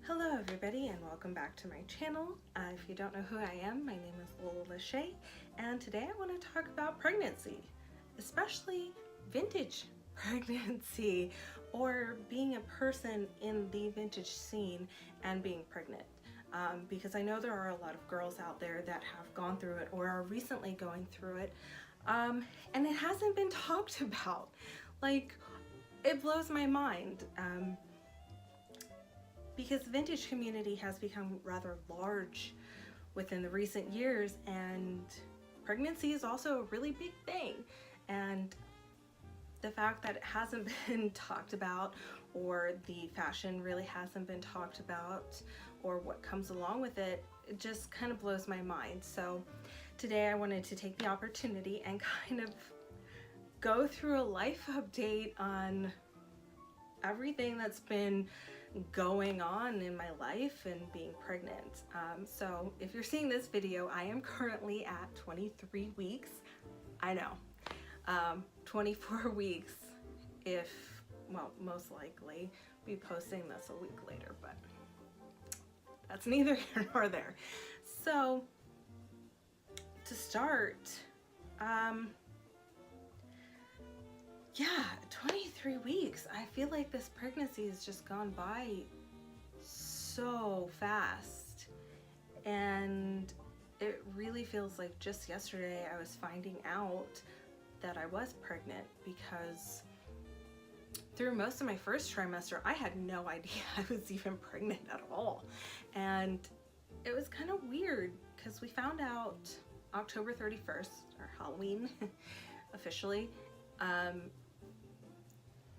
Hello everybody and welcome back to my channel. If you don't know who I am, my name is Lola Lachey, and today I want to talk about pregnancy, especially vintage pregnancy or being a person in the vintage scene and being pregnant. Because I know there are a lot of girls out there that have gone through it or are recently going through it, and it hasn't been talked about. Like, it blows my mind. Because the vintage community has become rather large within the recent years, and pregnancy is also a really big thing. And the fact that it hasn't been talked about, or the fashion really hasn't been talked about, or what comes along with it, it just kind of blows my mind. So today I wanted to take the opportunity and kind of go through a life update on everything that's been going on in my life and being pregnant. So if you're seeing this video, I am currently at 23 weeks. I know, 24 weeks well, most likely be posting this a week later, but that's neither here nor there. So to start, yeah, 23 weeks. I feel like this pregnancy has just gone by so fast, and it really feels like just yesterday I was finding out that I was pregnant, because through most of my first trimester I had no idea I was even pregnant at all. And it was kind of weird because we found out October 31st, or Halloween officially,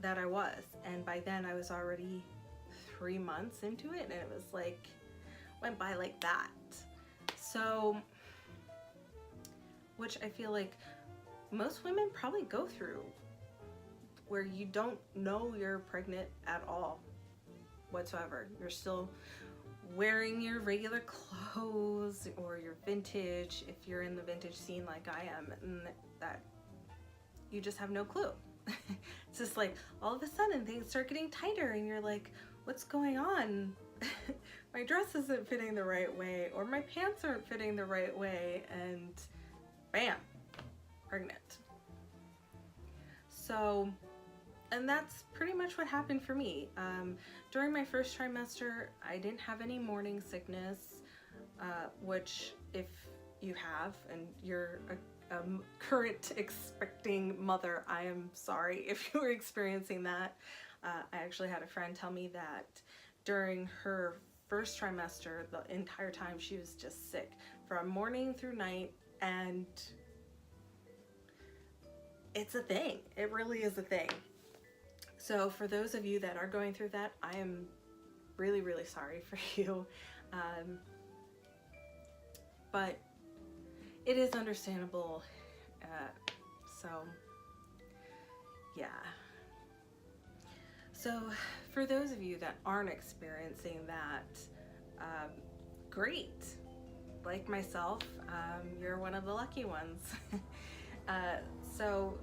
that I was, and by then I was already 3 months into it, and it was like, went by like that. So, which I feel like most women probably go through, where you don't know you're pregnant at all whatsoever. You're still wearing your regular clothes or your vintage, if you're in the vintage scene like I am, and that you just have no clue. It's just like all of a sudden things start getting tighter and you're like, what's going on? My dress isn't fitting the right way, or my pants aren't fitting the right way, and bam, pregnant. So, and that's pretty much what happened for me. During my first trimester, I didn't have any morning sickness, which if you have and you're a current expecting mother, I am sorry if you were experiencing that. I actually had a friend tell me that during her first trimester, the entire time she was just sick from morning through night, and it's a thing. It really is a thing. So for those of you that are going through that, I am really, really sorry for you. But it is understandable. So yeah. So for those of you that aren't experiencing that, great. Like myself, you're one of the lucky ones. So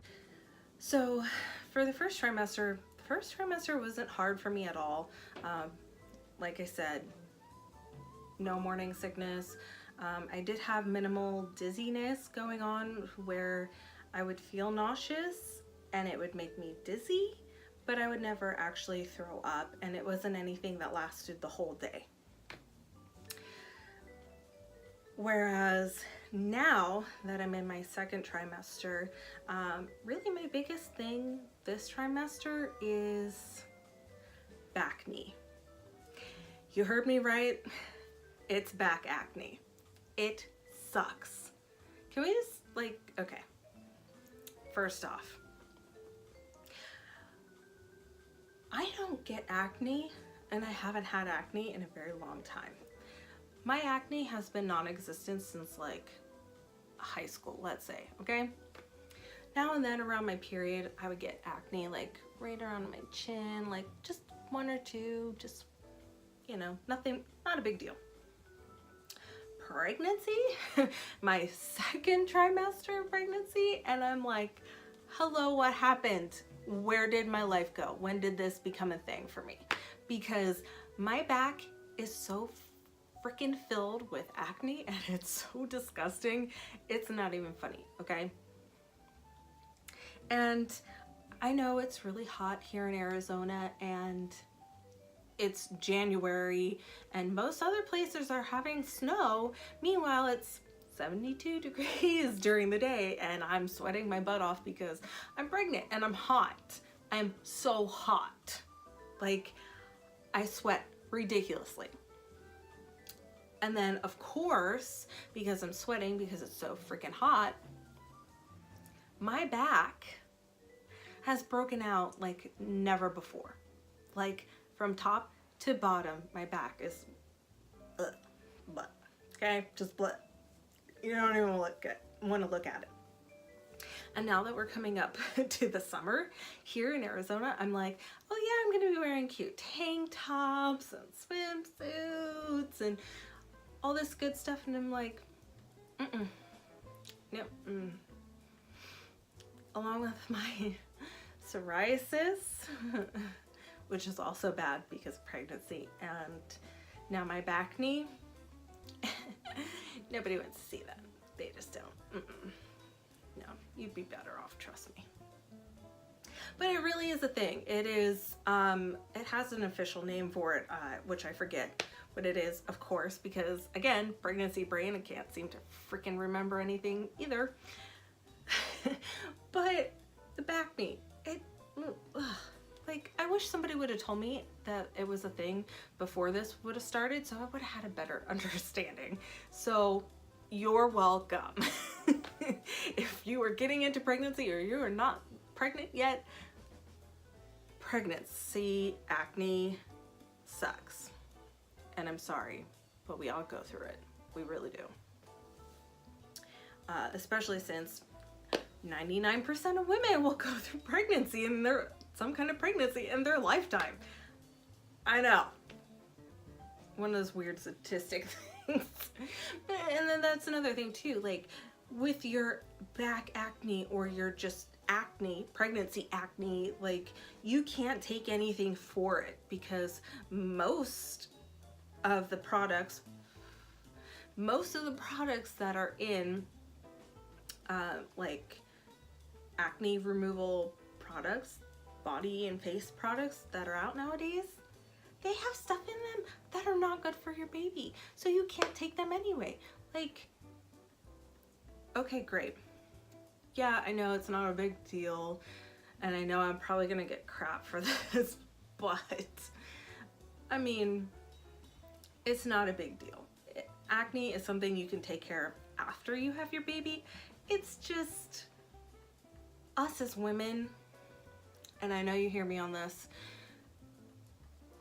for the first trimester wasn't hard for me at all. Like I said, no morning sickness. I did have minimal dizziness going on, where I would feel nauseous and it would make me dizzy, but I would never actually throw up, and it wasn't anything that lasted the whole day. Whereas now that I'm in my second trimester, really my biggest thing this trimester is Bacne. You heard me right, it's back acne. It sucks. Can we just, like, okay, first off, I don't get acne, and I haven't had acne in a very long time. My acne has been non-existent since like high school, let's say, okay? Now and then around my period, I would get acne like right around my chin, like just one or two, just, you know, nothing, not a big deal. Pregnancy, my second trimester pregnancy, and I'm like, hello, what happened? Where did my life go? When did this become a thing for me? Because my back is so freaking filled with acne, and it's so disgusting. It's not even funny, okay? And I know it's really hot here in Arizona, and it's January, and most other places are having snow. Meanwhile, it's 72 degrees during the day, and I'm sweating my butt off because I'm pregnant and I'm hot. I'm so hot. Like, I sweat ridiculously. And then, of course, because I'm sweating because it's so freaking hot, my back has broken out like never before. Like, from top to bottom, my back is bleh, okay? Just bleh. You don't even want to look at it. And now that we're coming up to the summer here in Arizona, I'm like, oh yeah, I'm gonna be wearing cute tank tops and swimsuits and all this good stuff. And I'm like, nope. Along with my psoriasis, which is also bad because of pregnancy, and now my Bacne. Nobody wants to see that. They just don't. No, you'd be better off, trust me. But it really is a thing. It is, it has an official name for it, which I forget what it is, of course, because again, pregnancy brain, I can't seem to freaking remember anything either. But the Bacne, like, I wish somebody would have told me that it was a thing before this would have started, so I would have had a better understanding. So you're welcome. If you are getting into pregnancy or you are not pregnant yet, pregnancy acne sucks. And I'm sorry, but we all go through it. We really do. Especially since 99% of women will go through pregnancy and some kind of pregnancy in their lifetime. I know. One of those weird statistic things. And then that's another thing too, like with your back acne or your just acne, pregnancy acne, like you can't take anything for it because most of the products that are in like acne removal products, body and face products that are out nowadays, they have stuff in them that are not good for your baby. So you can't take them anyway. Like, okay, great. Yeah, I know it's not a big deal, and I know I'm probably gonna get crap for this, but I mean, it's not a big deal. Acne is something you can take care of after you have your baby. It's just us as women, and I know you hear me on this,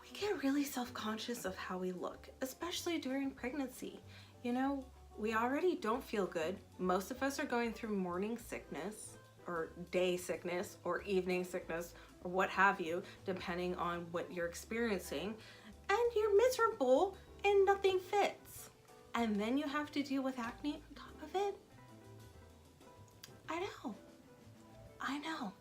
we get really self-conscious of how we look, especially during pregnancy. You know, we already don't feel good. Most of us are going through morning sickness or day sickness or evening sickness or what have you, depending on what you're experiencing, and you're miserable and nothing fits. And then you have to deal with acne on top of it. I know.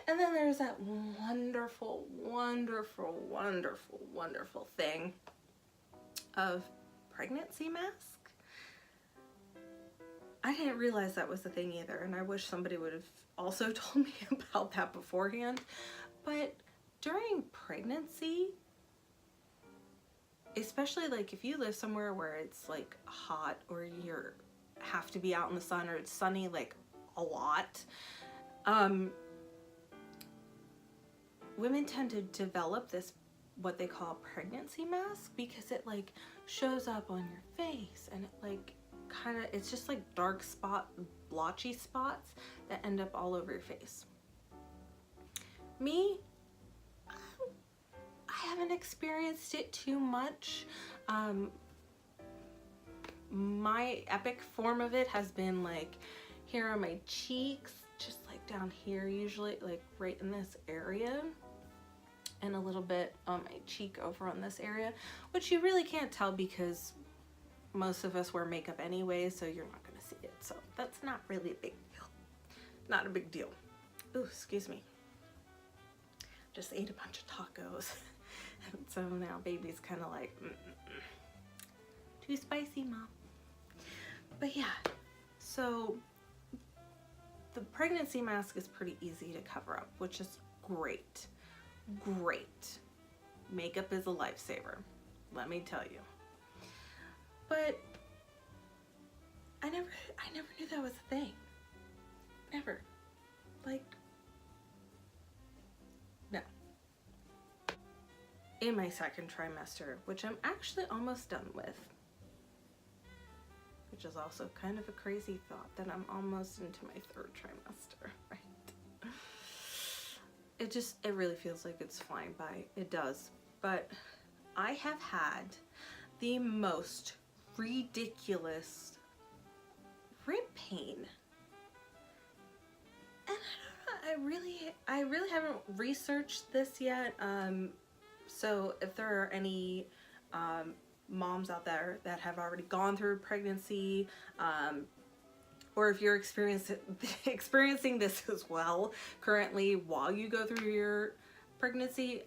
And then there's that wonderful, wonderful, wonderful, wonderful thing of pregnancy mask. I didn't realize that was the thing either, and I wish somebody would have also told me about that beforehand. But during pregnancy, especially like if you live somewhere where it's like hot or you have to be out in the sun or it's sunny like a lot, women tend to develop this what they call pregnancy mask because it like shows up on your face and it like kind of, it's just like dark spot, blotchy spots that end up all over your face. Me, I haven't experienced it too much. My epic form of it has been like here on my cheeks, just like down here usually, like right in this area, and a little bit on my cheek over on this area, which you really can't tell because most of us wear makeup anyway, so you're not gonna see it. So that's not really a big deal. Not a big deal. Ooh, excuse me. Just ate a bunch of tacos. So now baby's kind of like, too spicy, Mom. But yeah, so the pregnancy mask is pretty easy to cover up, which is great. Great. Makeup is a lifesaver, let me tell you. But I never knew that was a thing. Never. Like, no. In my second trimester, which I'm actually almost done with, which is also kind of a crazy thought that I'm almost into my third trimester, right? It really feels like it's flying by. It does. But I have had the most ridiculous rib pain. And I don't know, I really haven't researched this yet. So if there are any moms out there that have already gone through pregnancy, or if you're experiencing this as well currently while you go through your pregnancy,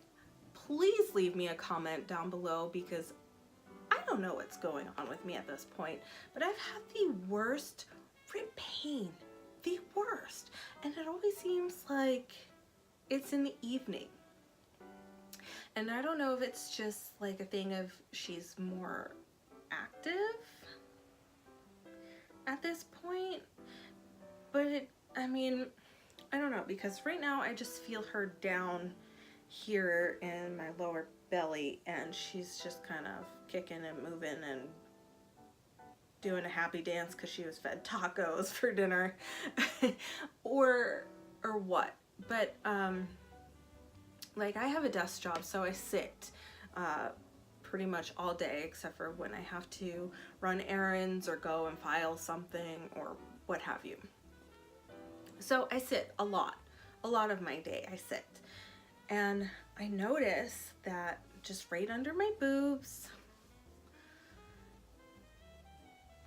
please leave me a comment down below, because I don't know what's going on with me at this point, but I've had the worst rib pain, the worst, and it always seems like it's in the evening. And I don't know if it's just like a thing of she's more active at this point, but I mean, I don't know, because right now I just feel her down here in my lower belly, and she's just kind of kicking and moving and doing a happy dance because she was fed tacos for dinner or what. But like, I have a desk job, so I sit pretty much all day except for when I have to run errands or go and file something or what have you. So I sit a lot of my day I sit. And I notice that just right under my boobs,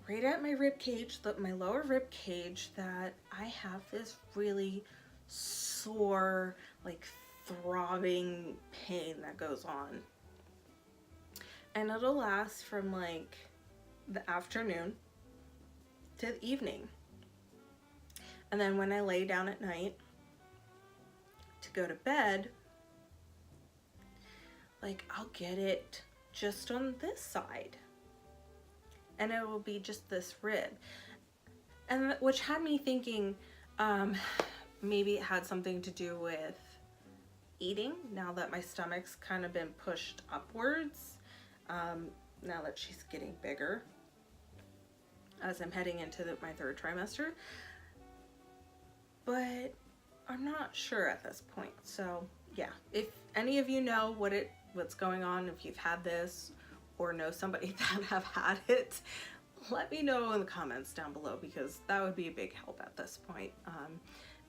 right at my rib cage, my lower rib cage, that I have this really sore, like throbbing pain that goes on. And it'll last from like the afternoon to the evening. And then when I lay down at night to go to bed, like, I'll get it just on this side, and it will be just this rib, and which had me thinking maybe it had something to do with eating, now that my stomach's kind of been pushed upwards, now that she's getting bigger as I'm heading into my third trimester. But I'm not sure at this point. So yeah, if any of you know what's going on, if you've had this or know somebody that have had it, let me know in the comments down below, because that would be a big help at this point.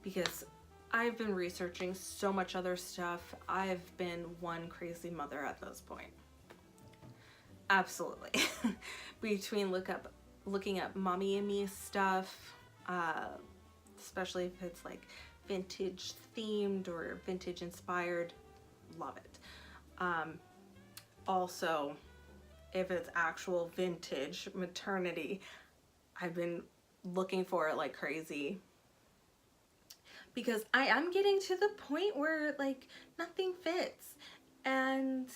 Because I've been researching so much other stuff. I've been one crazy mother at this point. Absolutely. Between looking up mommy and me stuff, especially if it's like vintage themed or vintage inspired, love it. Also, if it's actual vintage maternity, I've been looking for it like crazy, because I am getting to the point where like nothing fits. And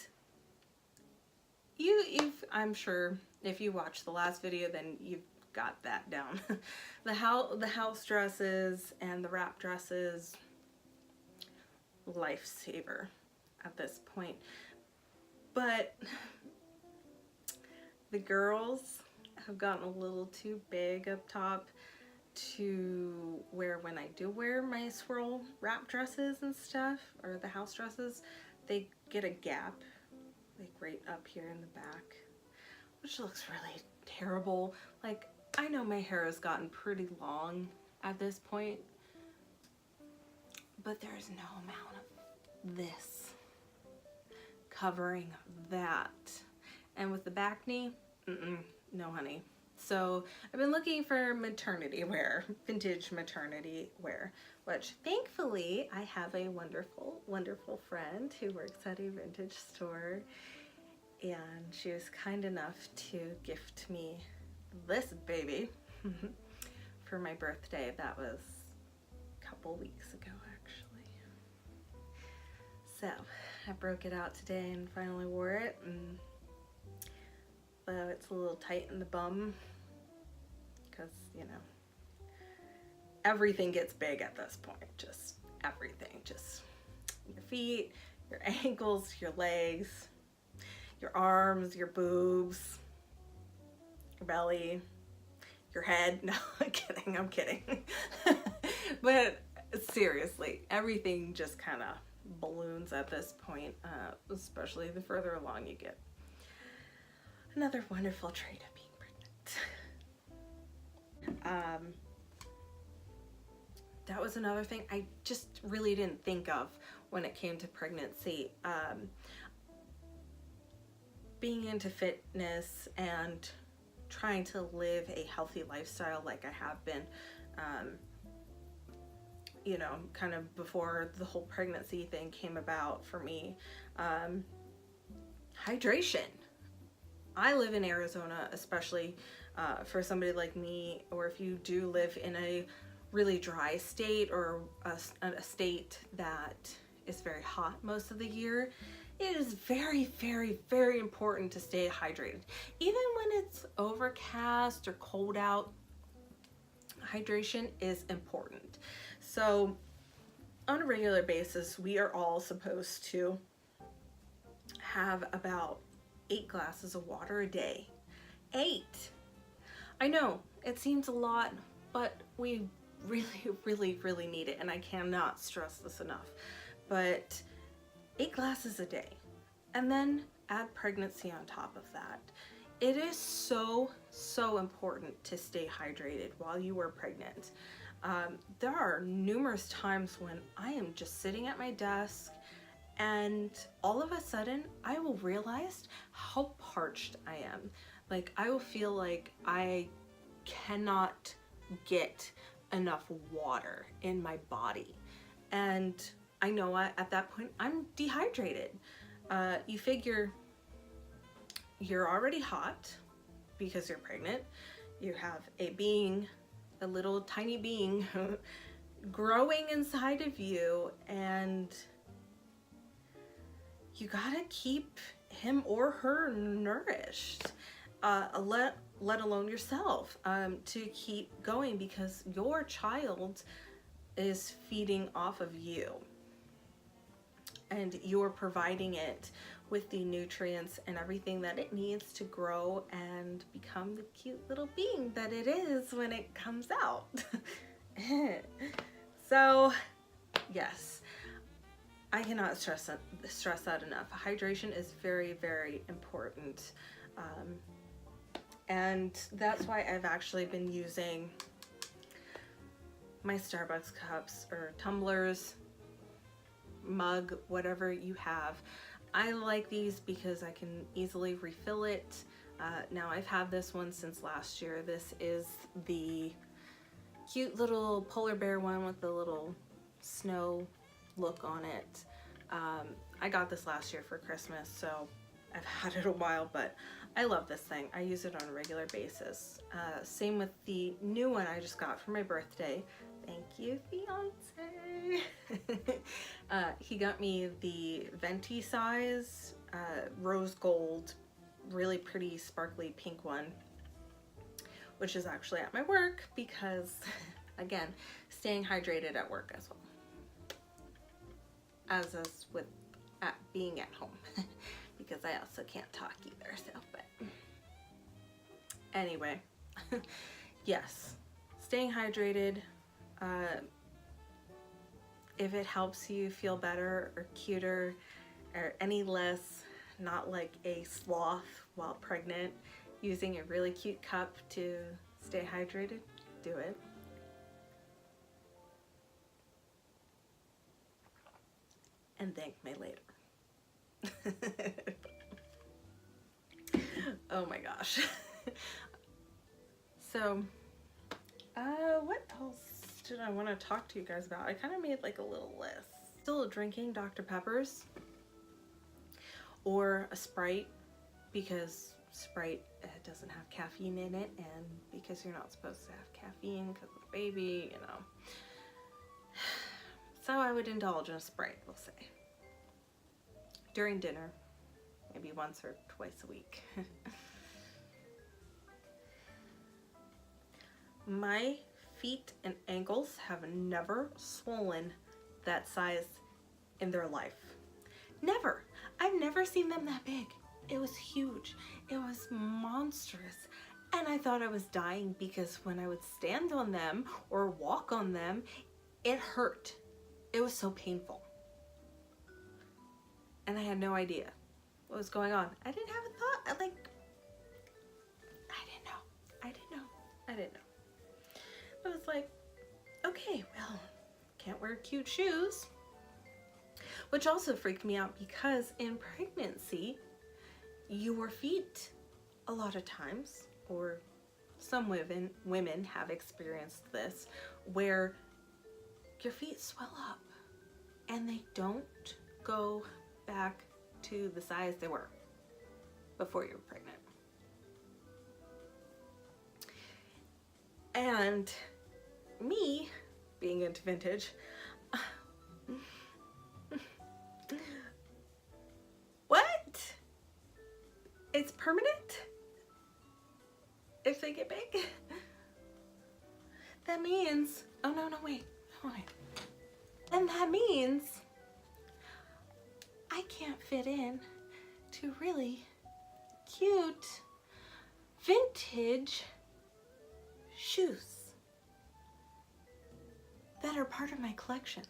I'm sure if you watched the last video, then you've got that down. the house dresses and the wrap dresses, lifesaver at this point. But the girls have gotten a little too big up top to wear when I do wear my swirl wrap dresses and stuff, or the house dresses. They get a gap like right up here in the back, which looks really terrible. Like, I know my hair has gotten pretty long at this point, but there's no amount of this covering that. And with the Bacne, no honey, So I've been looking for maternity wear, vintage maternity wear, which thankfully I have a wonderful, wonderful friend who works at a vintage store, and she was kind enough to gift me this baby for my birthday. That was a couple weeks ago, actually. So I broke it out today and finally wore it, and though it's a little tight in the bum, because, you know, everything gets big at this point. Just everything. Just your feet, your ankles, your legs, your arms, your boobs, your belly, your head. No, I'm kidding. But seriously, everything just kind of balloons at this point, especially the further along you get. Another wonderful trait of being pregnant. That was another thing I just really didn't think of when it came to pregnancy. Being into fitness and trying to live a healthy lifestyle like I have been, you know, kind of before the whole pregnancy thing came about for me. Hydration. I live in Arizona, especially for somebody like me, or if you do live in a really dry state or a state that is very hot most of the year, it is very, very, very important to stay hydrated. Even when it's overcast or cold out, hydration is important. So on a regular basis, we are all supposed to have about 8 glasses of water a day. 8! I know, it seems a lot, but we really, really, really need it, and I cannot stress this enough. But 8 glasses a day, and then add pregnancy on top of that. It is so, so important to stay hydrated while you are pregnant. There are numerous times when I am just sitting at my desk, and all of a sudden I will realize how parched I am. Like, I will feel like I cannot get enough water in my body, and I know at that point I'm dehydrated. You figure you're already hot because you're pregnant. You have a little tiny being growing inside of you, and you gotta keep him or her nourished, let alone yourself, to keep going, because your child is feeding off of you, and you're providing it with the nutrients and everything that it needs to grow and become the cute little being that it is when it comes out. So yes, I cannot stress that enough. Hydration is very, very important. And that's why I've actually been using my Starbucks cups or tumblers, mug, whatever you have. I like these because I can easily refill it. Now I've had this one since last year. This is the cute little polar bear one with the little snow look on it. I got this last year for Christmas, so I've had it a while, but I love this thing. I use it on a regular basis. Same with the new one I just got for my birthday. Thank you, fiance. He got me the venti size, rose gold, really pretty sparkly pink one, which is actually at my work because, again, staying hydrated at work as well, as is with being at home, because I also can't talk either. So, but anyway, yes, staying hydrated. If it helps you feel better or cuter or any less not like a sloth while pregnant, using a really cute cup to stay hydrated, do it. And thank me later. Oh my gosh. So, what else did I want to talk to you guys about? I kind of made like a little list. Still drinking Dr. Peppers or a Sprite, because Sprite doesn't have caffeine in it, and because you're not supposed to have caffeine because of the baby, you know. So I would indulge in a Sprite, we'll say, during dinner, maybe once or twice a week. My feet and ankles have never swollen that size in their life. Never. I've never seen them that big. It was huge. It was monstrous. And I thought I was dying because when I would stand on them or walk on them, it hurt. It was so painful. And I had no idea what was going on. I didn't have a thought. I didn't know. I was like, okay, well, can't wear cute shoes. Which also freaked me out because in pregnancy, your feet, a lot of times, or some women have experienced this, where your feet swell up and they don't go back to the size they were before you were pregnant. And me, being into vintage, what? It's permanent? If they get big? That means, oh no, wait. And that means I can't fit in to really cute vintage shoes that are part of my collection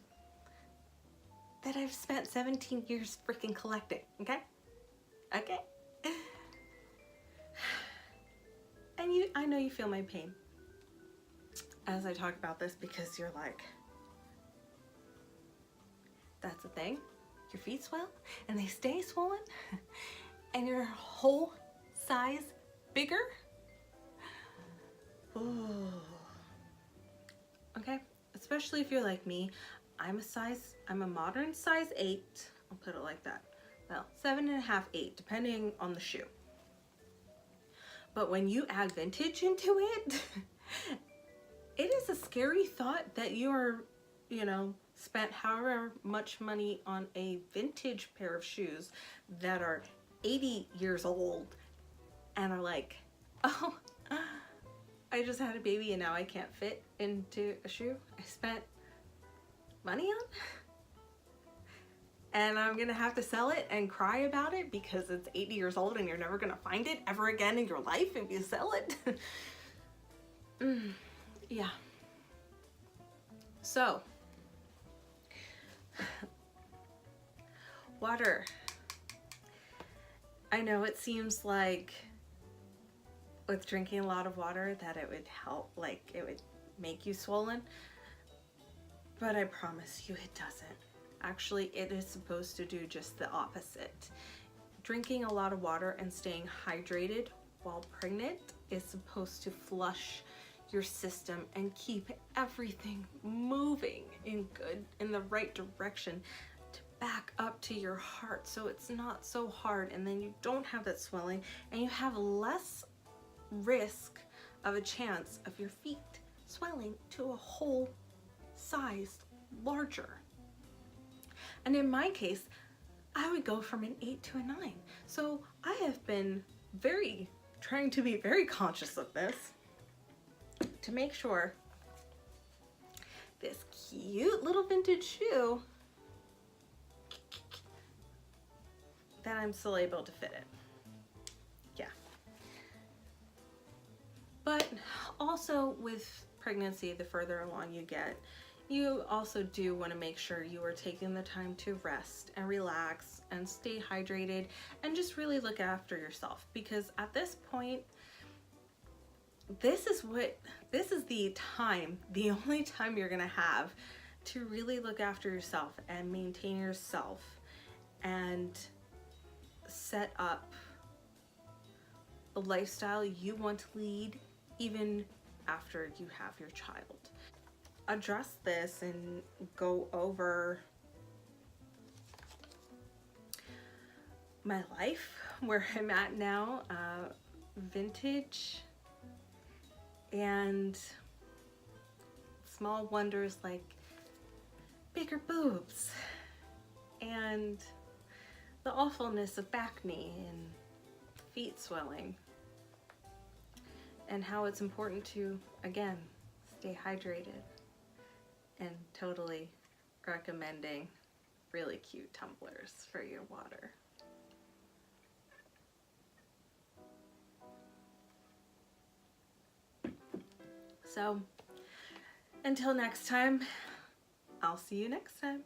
that I've spent 17 years freaking collecting, okay? Okay? And I know you feel my pain as I talk about this, because you're like, that's the thing? Your feet swell and they stay swollen and your whole size bigger? Ooh. Okay, especially if you're like me. I'm a modern size 8. I'll put it like that. Well, 7.5, 8, depending on the shoe. But when you add vintage into it, it is a scary thought that you are, spent however much money on a vintage pair of shoes that are 80 years old and are like, oh, I just had a baby and now I can't fit into a shoe I spent money on, and I'm gonna have to sell it and cry about it because it's 80 years old and you're never gonna find it ever again in your life if you sell it. Yeah. So, water. I know it seems like with drinking a lot of water that it would help, like it would make you swollen, but I promise you it doesn't. Actually, it is supposed to do just the opposite. Drinking a lot of water and staying hydrated while pregnant is supposed to flush your system and keep everything moving in the right direction to back up to your heart, so it's not so hard, and then you don't have that swelling and you have less risk of a chance of your feet swelling to a whole size larger. And in my case, I would go from an 8 to a 9. So I have been trying to be very conscious of this to make sure this cute little vintage shoe that I'm still able to fit in. Yeah. But also with pregnancy, the further along you get, you also do want to make sure you are taking the time to rest and relax and stay hydrated and just really look after yourself, because at this point, this is the only time you're gonna have to really look after yourself and maintain yourself and set up the lifestyle you want to lead even after you have your child. Address this and go over my life, where I'm at now, Vinatge, and small wonders like bigger boobs, and the awfulness of Bacne and feet swelling, and how it's important to, again, stay hydrated, and totally recommending really cute tumblers for your water. So until next time, I'll see you next time.